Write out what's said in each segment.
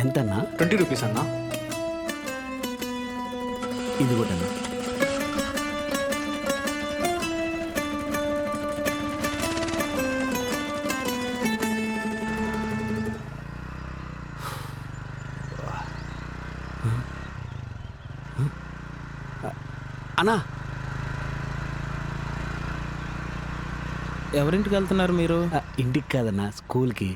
ఎంతన్నా? 20 రూపీస్ అన్నా. ఇది కూడా అన్నా. అన్నా, ఎవరింటికి వెళ్తున్నారు మీరు? ఇంటికి కాదన్నా, స్కూల్కి.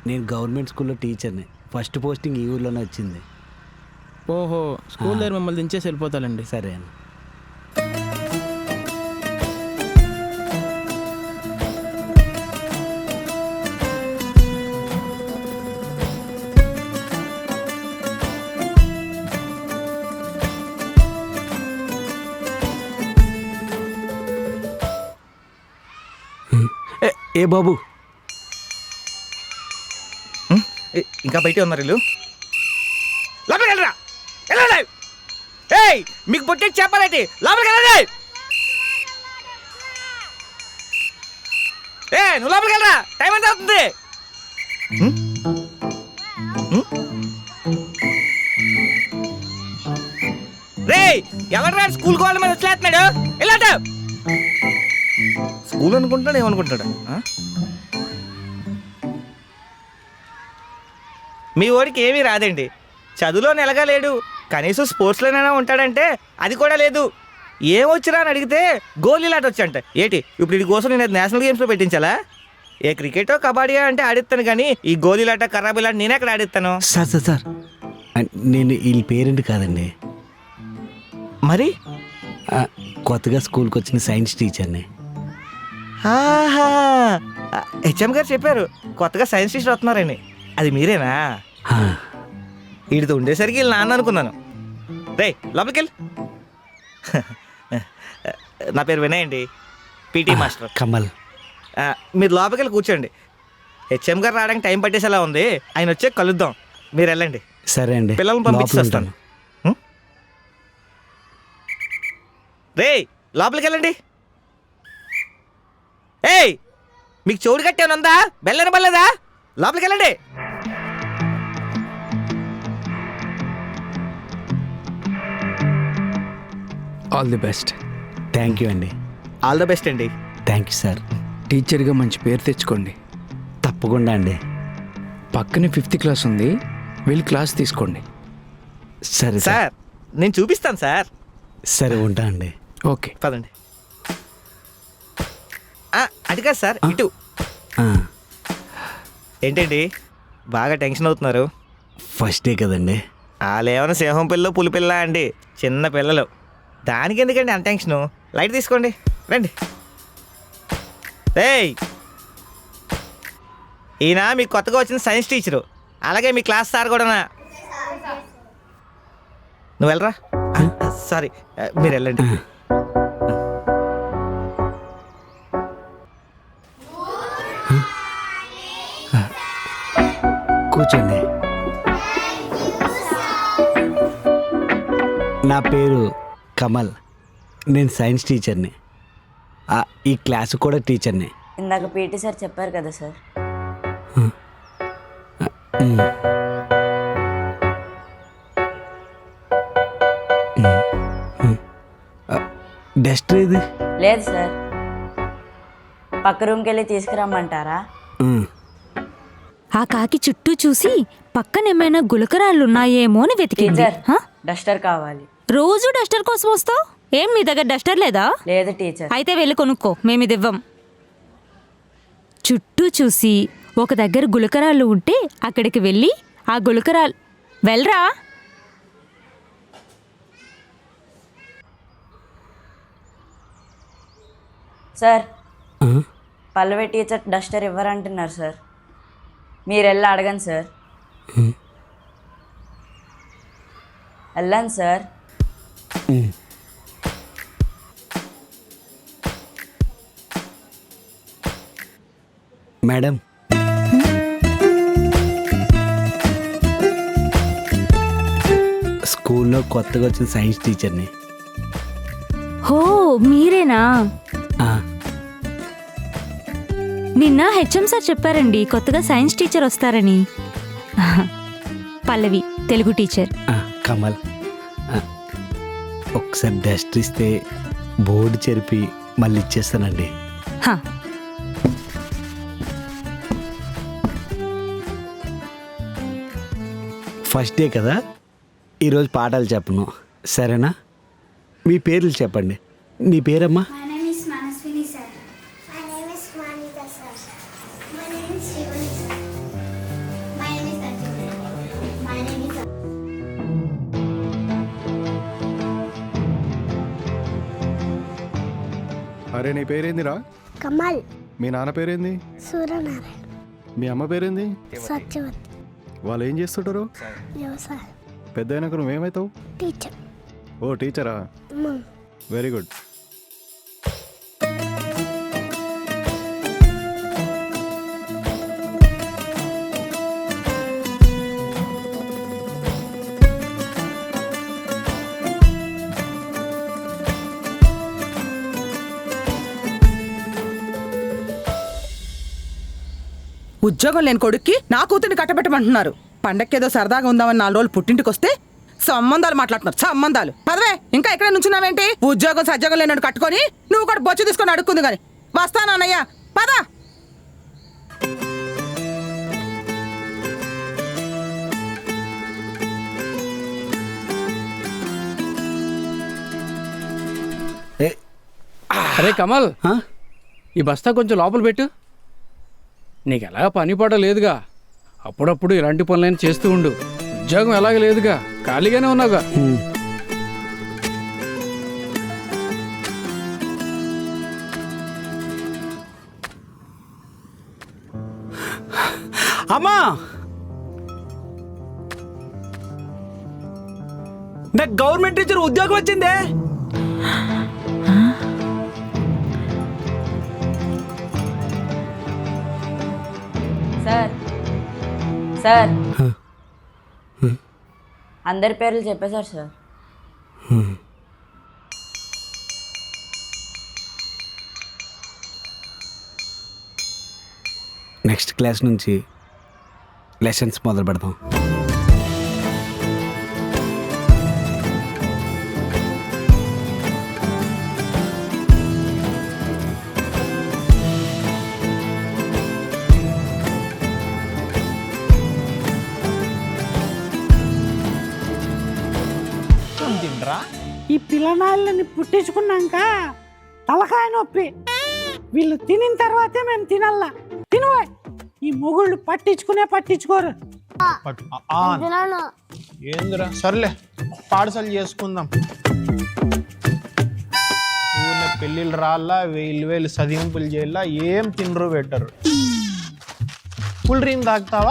నేను గవర్నమెంట్ స్కూల్లో టీచర్ని. ఫస్ట్ పోస్టింగ్ ఈ ఊర్లోనే వచ్చింది. ఓహో, స్కూల్ దగ్గర మిమ్మల్ని దించేసి వెళ్ళిపోతానండి. సరే అన్న. ఏ బాబు, ఇంకా బయట ఉన్నారు వీళ్ళు. లోపలికి వెళ్ళరా, వెళ్ళండి. ఏయ్, మీకు పొట్టి చెప్పాలంటే లోపలికి వెళ్ళండి. నువ్వు లోపలికి వెళ్ళరా, టైం ఎంత అవుతుంది? రే, ఎవరు స్కూల్ వాళ్ళ మీద వచ్చేస్తున్నాడు? వెళ్ళాడు. స్కూల్ అనుకుంటాడు, ఏమనుకుంటాడు? మీ ఓడికి ఏమీ రాదండి. చదువులో నెలగా లేడు, కనీసం స్పోర్ట్స్లోనైనా ఉంటాడంటే అది కూడా లేదు. ఏమొచ్చిరా అని అడిగితే గోళీలాట వచ్చంట. ఏంటి ఇప్పుడు ఇది కోసం నేను నేషనల్ గేమ్స్లో పెట్టించాలా? ఏ క్రికెటో కబడ్డీ అంటే ఆడిస్తాను, కానీ ఈ గోళీలాట కర్రాబీలాట నేనే అక్కడ ఆడిస్తాను. సార్ సార్ సార్, నేను వీళ్ళ పేరెంట్ కాదండి. మరి కొత్తగా స్కూల్కి వచ్చిన సైన్స్ టీచర్ని. హెచ్ఎం గారు చెప్పారు కొత్తగా సైన్స్ టీచర్ వస్తున్నారని. అది మీరేనా? వీడితో ఉండేసరికి వీళ్ళు నాన్న అనుకున్నాను. రే, లోపలికి వెళ్ళి. నా పేరు వినయ్ అండి, పీటీ మాస్టర్. కమల్. మీరు లోపలికి వెళ్ళి కూర్చోండి. హెచ్ఎం గారు రావడానికి టైం పట్టేసేలా ఉంది, ఆయన వచ్చే కలుద్దాం. మీరు వెళ్ళండి. సరే అండి, పిల్లల్ని పంపించి వస్తాను. రే, లోపలికి వెళ్ళండి. ఏయ్, మీకు చెవుడు కట్టేమనుందా? బెల్లని బల్లదా? లోపలికి వెళ్ళండి. All the best. Thank you అండి. ఆల్ ద బెస్ట్ అండి. Thank you sir. టీచర్గా మంచి పేరు తెచ్చుకోండి. తప్పకుండా అండి. పక్కనే 5th క్లాస్ ఉంది, వెళ్ళి క్లాస్ తీసుకోండి. సరే సార్, నేను చూపిస్తాను సార్. సరే, ఉంటా అండి. ఓకే, పదండి. అది కాదు సార్, ఇటు. ఏంటండి బాగా టెన్షన్ అవుతున్నారు? ఫస్ట్ డే కదండి. వాళ్ళేమైనా సింహం పిల్ల పులి పిల్ల అండి, చిన్న పిల్లలు. దానికి ఎందుకండి అంత టెన్షను? లైట్ తీసుకోండి, రండి. ఏయ్, ఈయన మీకు కొత్తగా వచ్చిన సైన్స్ టీచరు, అలాగే మీ క్లాస్ సార్ కూడానా. నువ్వు వెళ్ళరా. సారీ, మీరు వెళ్ళండి. కూర్చోండి. నా పేరు కమల్, నేను సైన్స్ టీచర్ని. ఈ క్లాస్ కూడా టీచర్ని. ఇందాక పీటీ సార్ చెప్పారు కదా సార్. డస్టర్ ఇది? లేదు సార్, పక్క రూమ్కి వెళ్ళి తీసుకురమ్మంటారా? ఆ కాకి చుట్టూ చూసి పక్కనేమైనా గులకరాళ్ళున్నాయేమో అని వెతికింది. టీచర్, డస్టర్ కావాలి. రోజు డస్టర్ కోసం వస్తావు? ఏం మీ దగ్గర డస్టర్ లేదా? లేదు టీచర్. అయితే వెళ్ళి కొనుక్కో, మేమిది ఇవ్వం. చుట్టూ చూసి ఒక దగ్గర గులకరాళ్ళు ఉంటే అక్కడికి వెళ్ళి ఆ గులకరాలు వెళ్ళరా. సార్, పల్లవి టీచర్ డస్టర్ ఇవ్వరంటున్నారు సార్. మీరు వెళ్ళి అడగండి సార్. వెళ్ళండి సార్. మేడం, స్కూల్లో కొత్తగా వచ్చిన సైన్స్ టీచర్ని. హో, మీరేనా? నిన్న హెచ్ఎం సార్ చెప్పారండి కొత్తగా సైన్స్ టీచర్ వస్తారని. పల్లవి తెలుగు టీచర్. కమల్, ఒకసారి డస్ట్ ఇస్తే బోర్డు చెరిపి మళ్ళీ ఇచ్చేస్తానండి. హా, ఫస్ట్ డే కదా, ఈరోజు పాఠాలు చెప్పను, సరేనా? మీ పేర్లు చెప్పండి. నీ పేరమ్మా? My name is Manaswini sir. My name is Manika sir. My name is Shivani sir. My name is Arjun. My name is అరే నీ పేరేందిరా? Kamal. మీ నాన్న పేరేంది? Suranarayan. మీ అమ్మ పేరేంది? Satyavati. వాళ్ళు ఏం చేస్తుంటారు? Vyavasaya. పెద్ద అయినాక నువ్వేమవుతావు? Teacher. ఓ టీచరా, Mom. Very good. ఉద్యోగం లేని కొడుక్కి నా కూతుర్ని కట్టబెట్టమంటున్నారు. పండక్కేదో సరదాగా ఉందామని 4 రోజులు పుట్టింటికి వస్తే సంబంధాలు మాట్లాడుతున్నారు. సంబంధాలు పదవే, ఇంకా ఎక్కడ నుంచున్నావేంటి? ఉద్యోగం సజ్జోగం లేనట్టు కట్టుకొని నువ్వు కూడా బొచ్చు తీసుకొని అడుక్కుంది కానీ వస్తానన్నయ్యా, పద. ఏ, అరే కమల్, ఆ? ఈ బస్తా కొంచెం లోపల పెట్టు. నీకు ఎలాగ పని పాట లేదుగా, అప్పుడప్పుడు ఇలాంటి పనులైనా చేస్తూ ఉండు. ఉద్యోగం ఎలాగ లేదుగా, ఖాళీగానే ఉన్నావుగా. అమ్మా, నాకు గవర్నమెంట్ టీచర్ ఉద్యోగం వచ్చిందే. సార్ సార్ అందరి పేర్లు చెప్పేశారు సార్. నెక్స్ట్ క్లాస్ నుంచి లెసన్స్ మొదలు పెడదాం. ఈ పిల్లనాళ్ళని పుట్టించుకున్నాక తలకాయ నొప్పి. వీళ్ళు తినిన తర్వాతే మేము తినల్లా. తినవే, ఈ మొగుళ్ళు పట్టించుకోరు. ఏందిరా, సర్లే పాఠశాల చేసుకుందాం. ఊరిని పెళ్ళిళ్ళు రాళ్ళా, వేలు చదివింపులు చేయాలా, ఏం తినరు పెట్టరు. కూల్ డ్రింక్ తాగుతావా?